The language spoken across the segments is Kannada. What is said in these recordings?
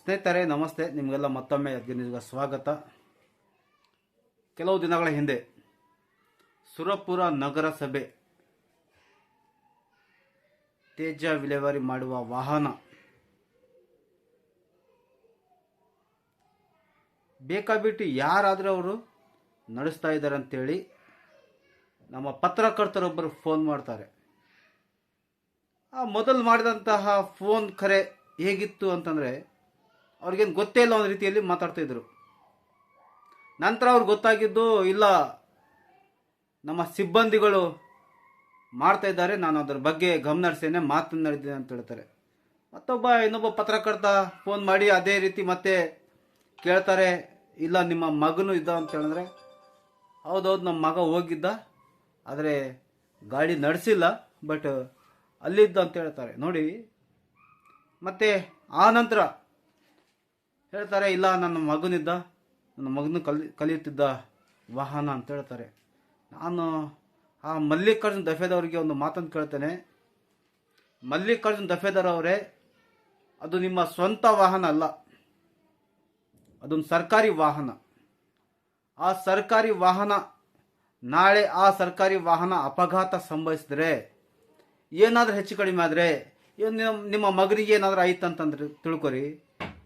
ಸ್ನೇಹಿತರೆ ನಮಸ್ತೆ, ನಿಮಗೆಲ್ಲ ಮತ್ತೊಮ್ಮೆ ಯಜ್ಞನಿಗೆ ಸ್ವಾಗತ. ಕೆಲವು ದಿನಗಳ ಹಿಂದೆ ಸುರಪುರ ನಗರಸಭೆ ತ್ಯಾಜ್ಯ ವಿಲೇವಾರಿ ಮಾಡುವ ವಾಹನ ಬೇಕಾಬಿಟ್ಟು ಯಾರಾದರೂ ಅವರು ನಡೆಸ್ತಾ ಇದ್ದಾರೆ ಅಂತೇಳಿ ನಮ್ಮ ಪತ್ರಕರ್ತರೊಬ್ಬರು ಫೋನ್ ಮಾಡ್ತಾರೆ. ಆ ಮೊದಲು ಮಾಡಿದಂತಹ ಫೋನ್ ಕರೆ ಹೇಗಿತ್ತು ಅಂತಂದರೆ ಅವ್ರಿಗೇನು ಗೊತ್ತೇ ಇಲ್ಲ, ಒಂದು ರೀತಿಯಲ್ಲಿ ಮಾತಾಡ್ತಾಯಿದ್ರು. ನಂತರ ಅವ್ರಿಗೆ ಗೊತ್ತಾಗಿದ್ದು, ಇಲ್ಲ ನಮ್ಮ ಸಿಬ್ಬಂದಿಗಳು ಮಾಡ್ತಾ ಇದ್ದಾರೆ, ನಾನು ಅದರ ಬಗ್ಗೆ ಗಮನ ಹರಿಸೇನೆ ಮಾತನಾಡಿದ್ದೇನೆ ಅಂತ ಹೇಳ್ತಾರೆ. ಇನ್ನೊಬ್ಬ ಪತ್ರಕರ್ತ ಫೋನ್ ಮಾಡಿ ಅದೇ ರೀತಿ ಮತ್ತೆ ಕೇಳ್ತಾರೆ, ಇಲ್ಲ ನಿಮ್ಮ ಮಗನೂ ಇದ್ದ ಅಂತ ಹೇಳಿದ್ರೆ, ಹೌದೌದು ನಮ್ಮ ಮಗ ಹೋಗಿದ್ದ, ಆದರೆ ಗಾಡಿ ನಡೆಸಿಲ್ಲ, ಬಟ್ ಅಲ್ಲಿದ್ದ ಅಂತ ಹೇಳ್ತಾರೆ. ನೋಡಿ, ಮತ್ತೆ ಆ ನಂತರ ಹೇಳ್ತಾರೆ, ಇಲ್ಲ ನನ್ನ ಮಗನಿದ್ದ, ನನ್ನ ಮಗನ ಕಲಿಯುತ್ತಿದ್ದ ವಾಹನ ಅಂತ ಹೇಳ್ತಾರೆ. ನಾನು ಆ ಮಲ್ಲಿಕಾರ್ಜುನ್ ದಫೇದವರಿಗೆ ಒಂದು ಮಾತನ್ನು ಕೇಳ್ತೇನೆ. ಮಲ್ಲಿಕಾರ್ಜುನ್ ದಫೇದಾರ್ ಅವರೇ, ಅದು ನಿಮ್ಮ ಸ್ವಂತ ವಾಹನ ಅಲ್ಲ, ಅದೊಂದು ಸರ್ಕಾರಿ ವಾಹನ. ಆ ಸರ್ಕಾರಿ ವಾಹನ ನಾಳೆ ಆ ಸರ್ಕಾರಿ ವಾಹನ ಅಪಘಾತ ಸಂಭವಿಸಿದ್ರೆ, ಏನಾದರೂ ಹೆಚ್ಚು ಕಡಿಮೆ ಆದರೆ, ನಿಮ್ಮ ಮಗನಿಗೆ ಏನಾದರೂ ಆಯ್ತಂತಂದ್ರೆ ತಿಳ್ಕೊರಿ,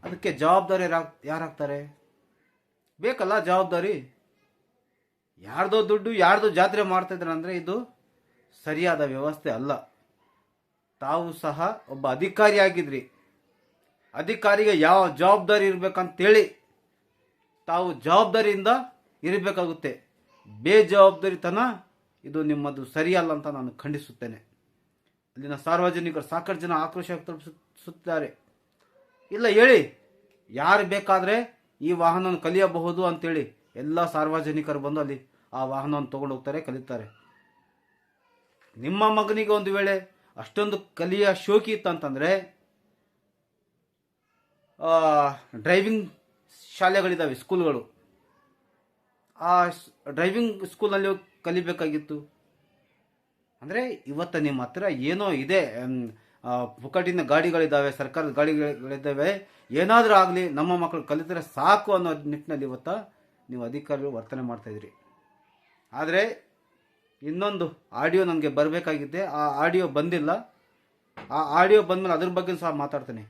ಅದಕ್ಕೆ ಜವಾಬ್ದಾರಿ ಯಾರಾಗ್ತಾರೆ? ಬೇಕಲ್ಲ ಜವಾಬ್ದಾರಿ. ಯಾರ್ದೋ ದುಡ್ಡು ಯಾರ್ದೋ ಜಾತ್ರೆ ಮಾಡ್ತಾಯಿದ್ರೆ ಅಂದರೆ ಇದು ಸರಿಯಾದ ವ್ಯವಸ್ಥೆ ಅಲ್ಲ. ತಾವು ಸಹ ಒಬ್ಬ ಅಧಿಕಾರಿಯಾಗಿದ್ರಿ, ಅಧಿಕಾರಿಗೆ ಯಾವ ಜವಾಬ್ದಾರಿ ಇರಬೇಕಂತೇಳಿ ತಾವು ಜವಾಬ್ದಾರಿಯಿಂದ ಇರಬೇಕಾಗುತ್ತೆ. ಬೇಜವಾಬ್ದಾರಿತನ ಇದು ನಿಮ್ಮದು ಸರಿಯಲ್ಲ ಅಂತ ನಾನು ಖಂಡಿಸುತ್ತೇನೆ. ಅಲ್ಲಿನ ಸಾರ್ವಜನಿಕರು ಸಾಕಷ್ಟು ಜನ ಆಕ್ರೋಶ ವ್ಯಕ್ತಪಡಿಸುತ್ತಾರೆ. ಇಲ್ಲ ಹೇಳಿ, ಯಾರು ಬೇಕಾದರೆ ಈ ವಾಹನವನ್ನು ಕಲಿಯಬಹುದು ಅಂತೇಳಿ ಎಲ್ಲ ಸಾರ್ವಜನಿಕರು ಬಂದು ಅಲ್ಲಿ ಆ ವಾಹನವನ್ನು ತೊಗೊಂಡು ಹೋಗ್ತಾರೆ, ಕಲಿತಾರೆ. ನಿಮ್ಮ ಮಗನಿಗೆ ಒಂದು ವೇಳೆ ಅಷ್ಟೊಂದು ಕಲಿಯ ಶೋಕಿ ಇತ್ತಂತಂದರೆ, ಡ್ರೈವಿಂಗ್ ಶಾಲೆಗಳಿದ್ದಾವೆ, ಸ್ಕೂಲ್ಗಳು. ಆ ಡ್ರೈವಿಂಗ್ ಸ್ಕೂಲ್ನಲ್ಲಿ ಕಲಿಬೇಕಾಗಿತ್ತು. ಅಂದರೆ ಇವತ್ತು ನಿಮ್ಮ ಹತ್ರ ಏನೋ ಇದೆ, ಪುಕ್ಕಟಿನ ಗಾಡಿಗಳಿದ್ದಾವೆ, ಸರ್ಕಾರದ ಗಾಡಿಗಳಿದ್ದಾವೆ, ಏನಾದರೂ ಆಗಲಿ ನಮ್ಮ ಮಕ್ಕಳು ಕಲಿತರೆ ಸಾಕು ಅನ್ನೋ ನಿಟ್ಟಿನಲ್ಲಿ ಇವತ್ತು ನೀವು ಅಧಿಕಾರಿಗಳು ವರ್ತನೆ ಮಾಡ್ತಾಯಿದ್ರಿ. ಆದರೆ ಇನ್ನೊಂದು ಆಡಿಯೋ ನನಗೆ ಬರಬೇಕಾಗಿದೆ, ಆ ಆಡಿಯೋ ಬಂದಿಲ್ಲ. ಆ ಆಡಿಯೋ ಬಂದಮೇಲೆ ಅದ್ರ ಬಗ್ಗೆ ಸಹ ಮಾತಾಡ್ತೇನೆ.